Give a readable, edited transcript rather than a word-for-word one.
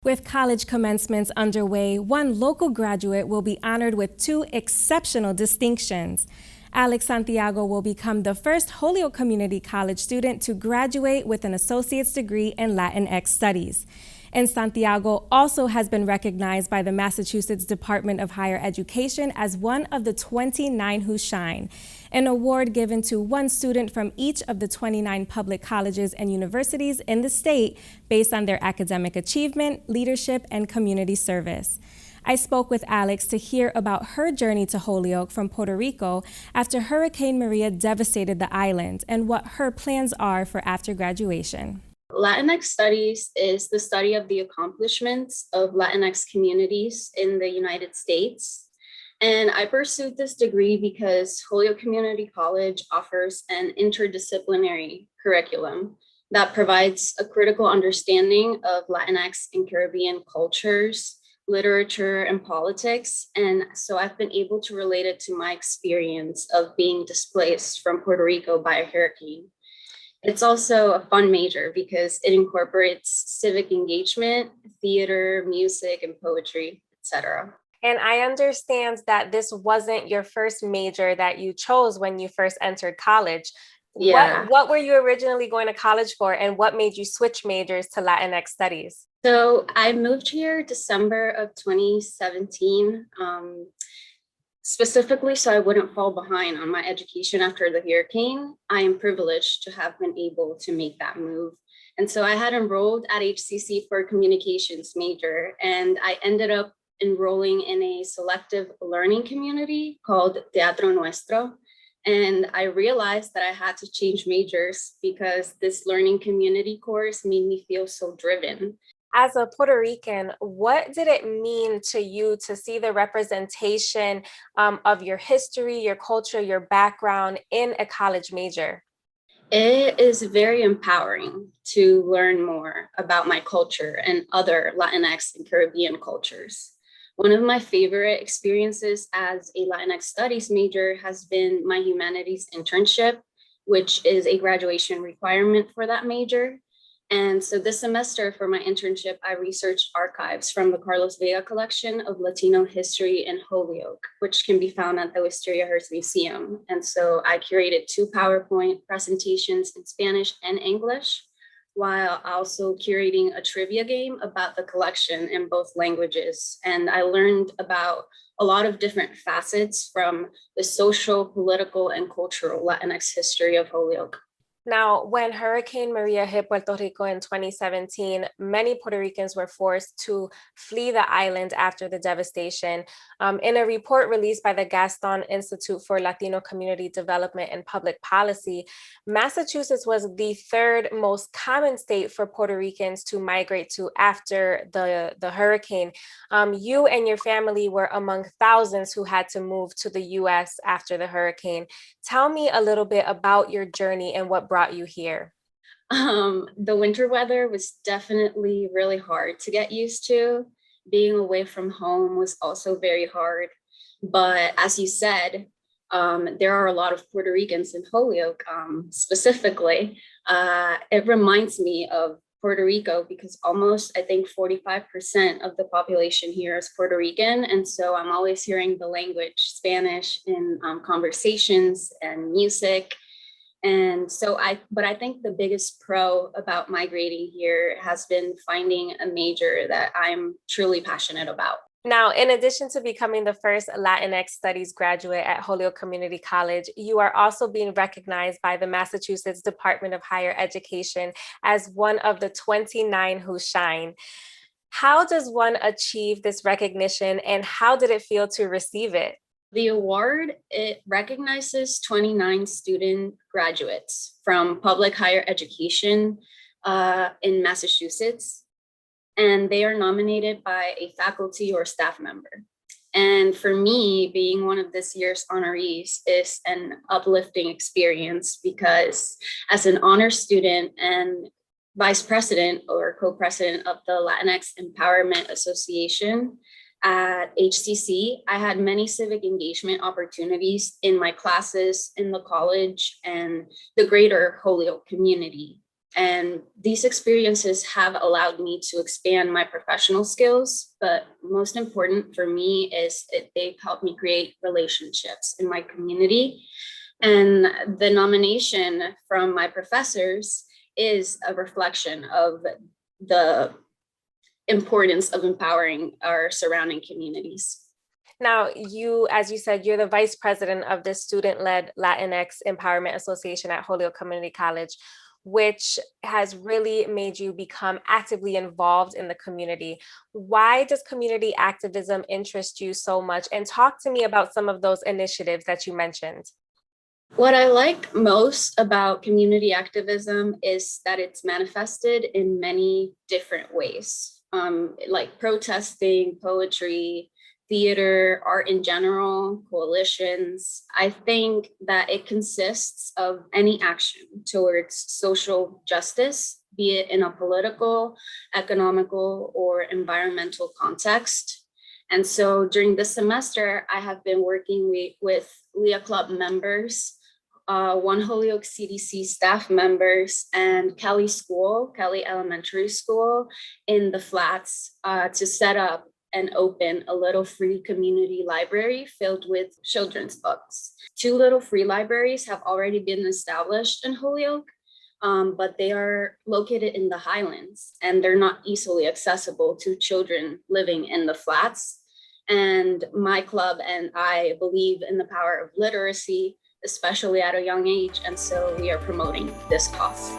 With college commencements underway, one local graduate will be honored with two exceptional distinctions. Alex Santiago will become the first Holyoke Community College student to graduate with an associate's degree in Latinx Studies. And Santiago also has been recognized by the Massachusetts Department of Higher Education as one of the 29 who shine, an award given to one student from each of the 29 public colleges and universities in the state based on their academic achievement, leadership, and community service. I spoke with Alex to hear about her journey to Holyoke from Puerto Rico after Hurricane Maria devastated the island and what her plans are for after graduation. Latinx Studies is the study of the accomplishments of Latinx communities in the United States. And I pursued this degree because Holyoke Community College offers an interdisciplinary curriculum that provides a critical understanding of Latinx and Caribbean cultures, literature, and politics. And so I've been able to relate it to my experience of being displaced from Puerto Rico by a hurricane. It's also a fun major because it incorporates civic engagement, theater, music, and poetry, etc. And I understand that this wasn't your first major that you chose when you first entered college. Yeah. What were you originally going to college for, and what made you switch majors to Latinx Studies? So I moved here December of 2017. Specifically, so I wouldn't fall behind on my education after the hurricane. I am privileged to have been able to make that move. And so I had enrolled at HCC for a communications major, and I ended up enrolling in a selective learning community called Teatro Nuestro. And I realized that I had to change majors because this learning community course made me feel so driven. As a Puerto Rican, what did it mean to you to see the representation of your history, your culture, your background in a college major? It is very empowering to learn more about my culture and other Latinx and Caribbean cultures. One of my favorite experiences as a Latinx studies major has been my humanities internship, which is a graduation requirement for that major. And so this semester for my internship, I researched archives from the Carlos Vega collection of Latino history in Holyoke, which can be found at the Wisteria Hearst Museum. And so I curated two PowerPoint presentations in Spanish and English, while also curating a trivia game about the collection in both languages. And I learned about a lot of different facets from the social, political, and cultural Latinx history of Holyoke. Now, when Hurricane Maria hit Puerto Rico in 2017, many Puerto Ricans were forced to flee the island after the devastation. In a report released by the Gaston Institute for Latino Community Development and Public Policy, Massachusetts was the third most common state for Puerto Ricans to migrate to after the hurricane. You and your family were among thousands who had to move to the US after the hurricane. Tell me a little bit about your journey and what brought you here. The winter weather was definitely really hard to get used to. Being away from home was also very hard. But as you said, there are a lot of Puerto Ricans in Holyoke specifically. It reminds me of Puerto Rico because almost, I think, 45% of the population here is Puerto Rican. And so I'm always hearing the language Spanish in conversations and music. And so but I think the biggest pro about migrating here has been finding a major that I'm truly passionate about. Now, in addition to becoming the first Latinx Studies graduate at Holyoke Community College, you are also being recognized by the Massachusetts Department of Higher Education as one of the 29 who shine. How does one achieve this recognition, and how did it feel to receive it? The award, it recognizes 29 student graduates from public higher education in Massachusetts, and they are nominated by a faculty or staff member. And for me, being one of this year's honorees is an uplifting experience because as an honor student and vice president or co-president of the Latinx Empowerment Association at HCC, I had many civic engagement opportunities in my classes, in the college, and the greater Holyoke community. And these experiences have allowed me to expand my professional skills, but most important for me is they've helped me create relationships in my community. And the nomination from my professors is a reflection of the importance of empowering our surrounding communities. Now, you, as you said, you're the vice president of the student-led Latinx Empowerment Association at Holyoke Community College, which has really made you become actively involved in the community. Why does community activism interest you so much? And talk to me about some of those initiatives that you mentioned. What I like most about community activism is that it's manifested in many different ways, like protesting, poetry, theater, art in general, coalitions. I think that it consists of any action towards social justice, be it in a political, economical, or environmental context. And so during this semester, I have been working with LEA Club members, One Holyoke CDC staff members, and Kelly Elementary School in the Flats to set up and open a little free community library filled with children's books. 2 little free libraries have already been established in Holyoke, but they are located in the Highlands and they're not easily accessible to children living in the Flats. And my club and I believe in the power of literacy, especially at a young age, and so we are promoting this cause.